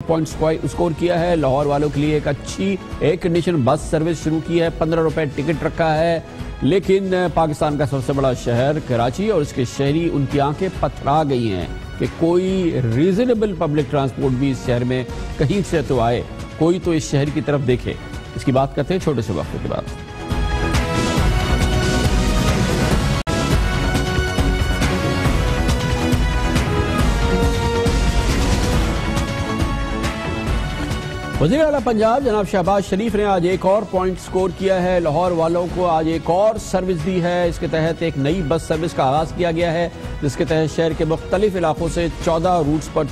Point score किया है। लाहौर वालों के लिए एक अच्छी एयर कंडीशन बस सर्विस शुरू की है, 15 रुपए टिकट रखा है। लेकिन पाकिस्तान का सबसे बड़ा शहर कराची और इसके शहरी उनकी आंखें पथरा गई हैं कि कोई रीजनेबल पब्लिक ट्रांसपोर्ट भी इस शहर में कहीं से तो आए, कोई तो इस शहर की तरफ देखे। इसकी बात करते हैं छोटे से वक्त के बाद। वज़ीर आला पंजाब जनाब शहबाज शरीफ ने आज एक और पॉइंट स्कोर किया है। लाहौर वालों को आज एक और सर्विस दी है। इसके तहत एक नई बस सर्विस का आगाज़ किया गया है, जिसके तहत शहर के मुख्तलिफ इलाकों से 14 रूट्स पर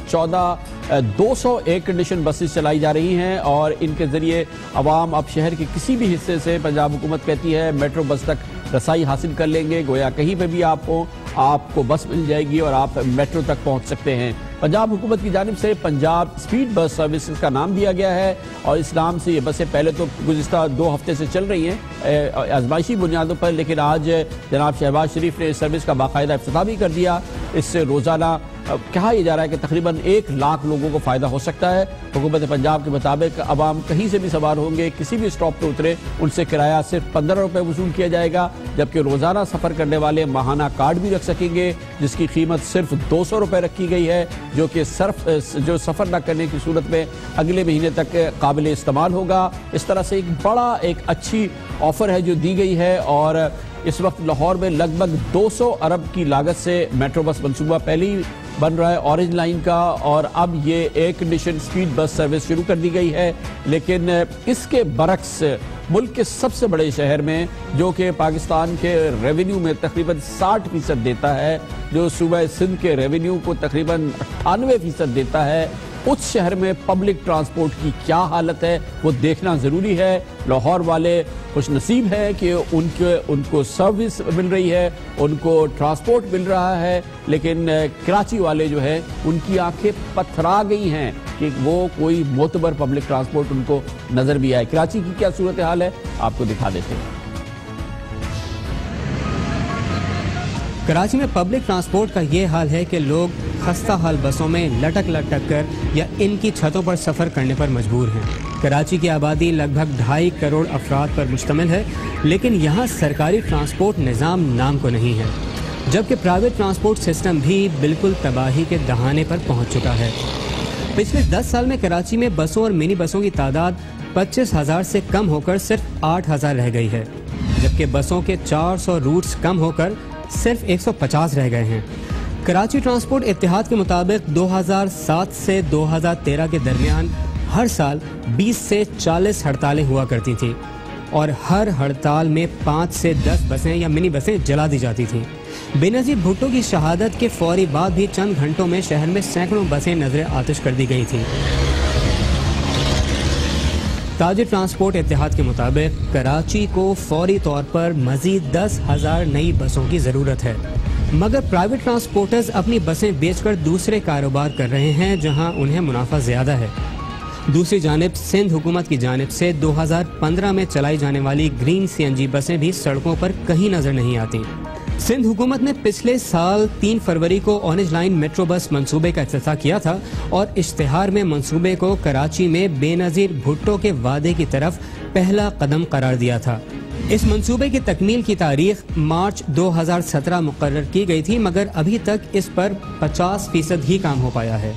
200 एयर कंडीशन बसेस चलाई जा रही हैं और इनके ज़रिए अवाम अब शहर के किसी भी हिस्से से, पंजाब हुकूमत कहती है, मेट्रो बस तक रसाई हासिल कर लेंगे। गोया कहीं पे भी आपको बस मिल जाएगी और आप मेट्रो तक पहुंच सकते हैं। पंजाब हुकूमत की जानिब से पंजाब स्पीड बस सर्विसेज का नाम दिया गया है और इस नाम से ये बसें पहले तो गुज़िश्ता 2 हफ्ते से चल रही हैं आजमाइशी बुनियादों पर, लेकिन आज जनाब शहबाज शरीफ ने इस सर्विस का बाकायदा इफ्तिताह भी कर दिया। इससे रोज़ाना कहा यह जा रहा है कि तकरीबन 1 लाख लोगों को फ़ायदा हो सकता है। हुकूमत पंजाब के मुताबिक अवाम कहीं से भी सवार होंगे, किसी भी स्टॉप पर उतरे, उनसे किराया सिर्फ 15 रुपये वसूल किया जाएगा, जबकि रोज़ाना सफ़र करने वाले माहाना कार्ड भी रख सकेंगे जिसकी कीमत सिर्फ 200 रुपये रखी गई है, जो कि जो सफ़र न करने की सूरत में अगले महीने तक काबिल इस्तेमाल होगा। इस तरह से एक अच्छी ऑफ़र है जो दी गई है और इस वक्त लाहौर में लगभग 200 अरब की लागत से मेट्रो बस मंसूबा पहले ही बन रहा है ऑरेंज लाइन का, और अब ये air condition speed bus service शुरू कर दी गई है। लेकिन इसके बरक्स मुल्क के सबसे बड़े शहर में, जो कि पाकिस्तान के रेवेन्यू में तकरीबन 60% देता है, जो सूबा सिंध के रेवेन्यू को तकरीबन 98% देता है, उस शहर में पब्लिक ट्रांसपोर्ट की क्या हालत है वो देखना ज़रूरी है। लाहौर वाले खुश नसीब है कि उनको सर्विस मिल रही है, उनको ट्रांसपोर्ट मिल रहा है, लेकिन कराची वाले जो है उनकी आंखें पथरा गई हैं कि वो कोई मोतबर पब्लिक ट्रांसपोर्ट उनको नज़र भी आए। कराची की क्या सूरत हाल है आपको दिखा देते हैं। कराची में पब्लिक ट्रांसपोर्ट का ये हाल है कि लोग खस्ता हाल बसों में लटक कर या इनकी छतों पर सफ़र करने पर मजबूर हैं। कराची की आबादी लगभग 2.5 करोड़ अफराद पर मुश्तमिल है, लेकिन यहाँ सरकारी ट्रांसपोर्ट निज़ाम नाम को नहीं है, जबकि प्राइवेट ट्रांसपोर्ट सिस्टम भी बिल्कुल तबाही के दहाने पर पहुँच चुका है। पिछले 10 साल में कराची में बसों और मिनी बसों की तादाद 25,000 से कम होकर सिर्फ 8,000 रह गई है, जबकि बसों के 400 रूट्स कम होकर सिर्फ 150 रह गए हैं। कराची ट्रांसपोर्ट इत्तेहाद के मुताबिक 2007 से 2013 के दरमियान हर साल 20 से 40 हड़तालें हुआ करती थीं और हर हड़ताल में 5 से 10 बसें या मिनी बसें जला दी जाती थीं। बेनज़ीर भुट्टो की शहादत के फौरी बाद भी चंद घंटों में शहर में सैकड़ों बसें नजर आतिश कर दी गई थीं। ताजिर ट्रांसपोर्ट इत्तेहाद के मुताबिक कराची को फौरी तौर पर मज़ीद 10,000 नई बसों की ज़रूरत है, मगर प्राइवेट ट्रांसपोर्टर्स अपनी बसें बेचकर दूसरे कारोबार कर रहे हैं जहां उन्हें मुनाफा ज़्यादा है। दूसरी जानिब सिंध हुकूमत की जानिब से 2015 में चलाई जाने वाली ग्रीन CNG बसें भी सड़कों पर कहीं नज़र नहीं आती। सिंध हुकूमत ने पिछले साल 3 फरवरी को ऑरेंज लाइन मेट्रो बस मंसूबे का इफ्तिताह किया था और इश्तिहार में मंसूबे को कराची में बेनज़ीर भुट्टो के वादे की तरफ पहला कदम करार दिया था। इस मंसूबे की तकमील की तारीख मार्च 2017 मुकर्रर की गई थी, मगर अभी तक इस पर 50% ही काम हो पाया है।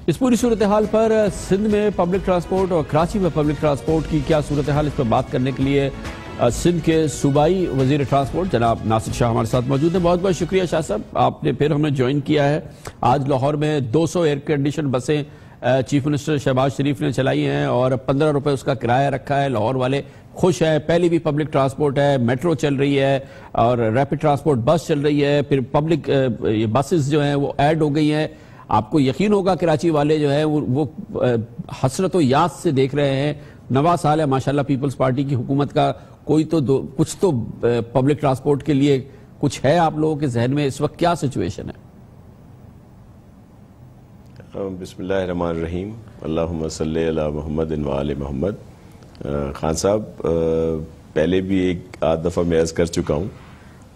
इस पूरी सूरत हाल पर सिंध में पब्लिक ट्रांसपोर्ट और कराची में पब्लिक ट्रांसपोर्ट की क्या सूरत हाल, इस पर बात करने के लिए सिंध के सूबाई वज़ीर ट्रांसपोर्ट जनाब नासिर शाह हमारे साथ मौजूद हैं। बहुत बहुत शुक्रिया शाह साहब, आपने फिर हमें ज्वाइन किया है। आज लाहौर में 200 एयर कंडीशन बसें चीफ मिनिस्टर शहबाज शरीफ ने चलाई हैं और 15 रुपये उसका किराया रखा है। लाहौर वाले खुश हैं। पहले भी पब्लिक ट्रांसपोर्ट है, मेट्रो चल रही है और रैपिड ट्रांसपोर्ट बस चल रही है, फिर पब्लिक ये बसेस जो हैं वो ऐड हो गई हैं। आपको यकीन होगा कराची वाले जो है वो हसरत व याद से देख रहे हैं। नवा साल है माशाल्लाह पीपल्स पार्टी की हुकूमत का, कुछ तो पब्लिक ट्रांसपोर्ट के लिए कुछ है आप लोगों के जहन में। इस वक्त क्या सिचुएशन है? बिस्मिल्लाहिर्रहमानिर्रहीम, अल्लाहुम्मा सल्ली अला मुहम्मद व आले मुहम्मद। खान साहब, पहले भी एक आध दफ़ा मैं अर्ज़ कर चुका हूँ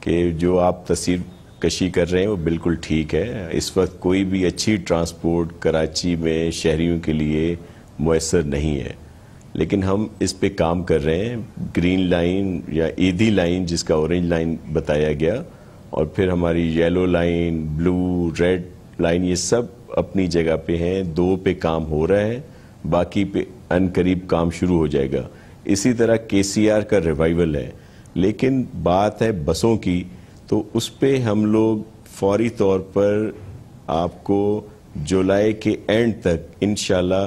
कि जो आप तस्वीर کشی کر رہے ہیں وہ بالکل ٹھیک ہے. اس وقت کوئی بھی اچھی ٹرانسپورٹ کراچی میں شہریوں کے لیے میسر نہیں ہے، لیکن ہم اس پہ کام کر رہے ہیں. گرین لائن یا ایدھی لائن جس کا اورنج لائن بتایا گیا، اور پھر ہماری یلو لائن، بلو، ریڈ لائن، یہ سب اپنی جگہ پہ ہیں. 2 پہ کام ہو رہا ہے، باقی پہ ان قریب کام شروع ہو جائے گا. اسی طرح KCR کا ریوائیول ہے. لیکن بات ہے بسوں کی، تو اس پہ ہم لوگ فوری طور پر آپ کو جولائی کے اینڈ تک انشاءاللہ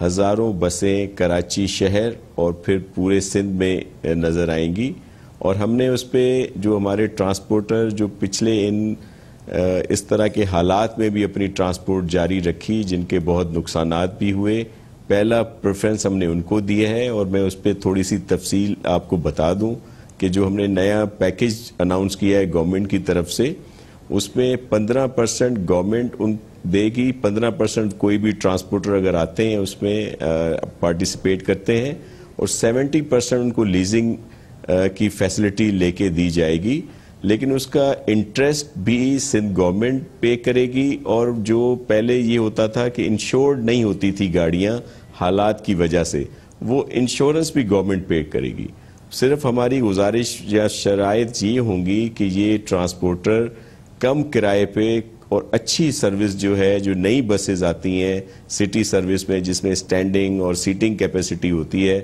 ہزاروں بسیں کراچی شہر اور پھر پورے سندھ میں نظر آئیں گی. اور ہم نے اس پہ جو ہمارے ٹرانسپورٹر جو پچھلے اس طرح کے حالات میں بھی اپنی ٹرانسپورٹ جاری رکھی، جن کے بہت نقصانات بھی ہوئے، پہلا پریفرنس ہم نے ان کو دیا ہے. اور میں اس پہ تھوڑی سی تفصیل آپ کو بتا دوں کہ جو ہم نے نیا پیکج اناؤنس کیا ہے گورنمنٹ کی طرف سے، اس میں 15% گورنمنٹ ان دے گی، 15% کوئی بھی ٹرانسپورٹر اگر آتے ہیں اس میں پارٹیسپیٹ کرتے ہیں، اور 70% ان کو لیزنگ کی فیسلٹی لے کے دی جائے گی. لیکن اس کا انٹرسٹ بھی سندھ گورنمنٹ پے کرے گی. اور جو پہلے یہ ہوتا تھا کہ انشورڈ نہیں ہوتی تھی گاڑیاں حالات کی وجہ سے، وہ انشورنس بھی گورنمنٹ پے کرے گی. صرف ہماری گزارش یا شرائط یہ ہوں گی کہ یہ ٹرانسپورٹر کم کرائے پہ اور اچھی سروس جو ہے، جو نئی بسز آتی ہیں سٹی سروس میں جس میں اسٹینڈنگ اور سیٹنگ کیپیسٹی ہوتی ہے،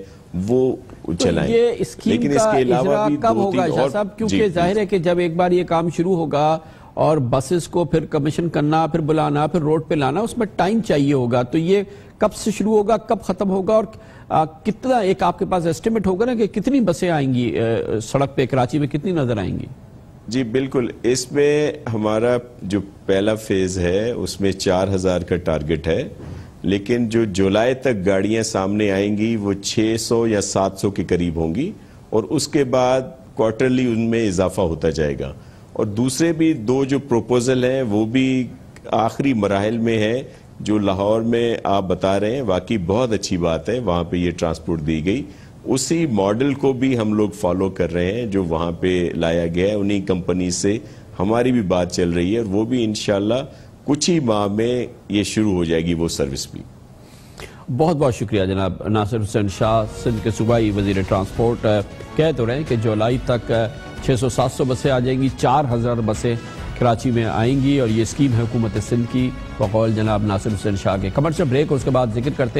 وہ چلائیں. یہ اسکیم کا اجرا کب ہوگا شاہ صاحب؟ کیونکہ ظاہر ہے کہ جب ایک بار یہ کام شروع ہوگا اور بسز کو پھر کمیشن کرنا، پھر بلانا، پھر روڈ پہ لانا، اس میں ٹائم چاہیے ہوگا. تو یہ کب سے شروع ہوگا، کب ختم ہوگا، اور کتنا ایک آپ کے پاس ایسٹیمیٹ ہوگا نا کہ کتنی بسیں آئیں گی سڑک پہ کراچی میں، کتنی نظر آئیں گی؟ جی بالکل. اس میں ہمارا جو پہلا فیز ہے اس میں 4000 کا ٹارگٹ ہے، لیکن جو جولائی تک گاڑیاں سامنے آئیں گی وہ 600 یا 700 کے قریب ہوں گی، اور اس کے بعد کوارٹرلی ان میں اضافہ ہوتا جائے گا. اور دوسرے بھی 2 جو پروپوزل ہیں وہ بھی آخری مراحل میں ہے. جو لاہور میں آپ بتا رہے ہیں واقعی بہت اچھی بات ہے، وہاں پہ یہ ٹرانسپورٹ دی گئی. اسی ماڈل کو بھی ہم لوگ فالو کر رہے ہیں جو وہاں پہ لایا گیا ہے. انہی کمپنی سے ہماری بھی بات چل رہی ہے، اور وہ بھی انشاءاللہ کچھ ہی ماہ میں یہ شروع ہو جائے گی وہ سروس بھی. بہت بہت شکریہ جناب ناصر حسین شاہ، سندھ کے صوبائی وزیر ٹرانسپورٹ. کہہ تو رہے ہیں کہ جولائی تک 600-700 بسیں آ جائیں گی، 4000 بسیں کراچی میں آئیں گی، اور یہ اسکیم ہے حکومت سندھ کی بقول جناب ناصر حسین شاہ کے. کمرشل بریک، اور اس کے بعد ذکر کرتے ہیں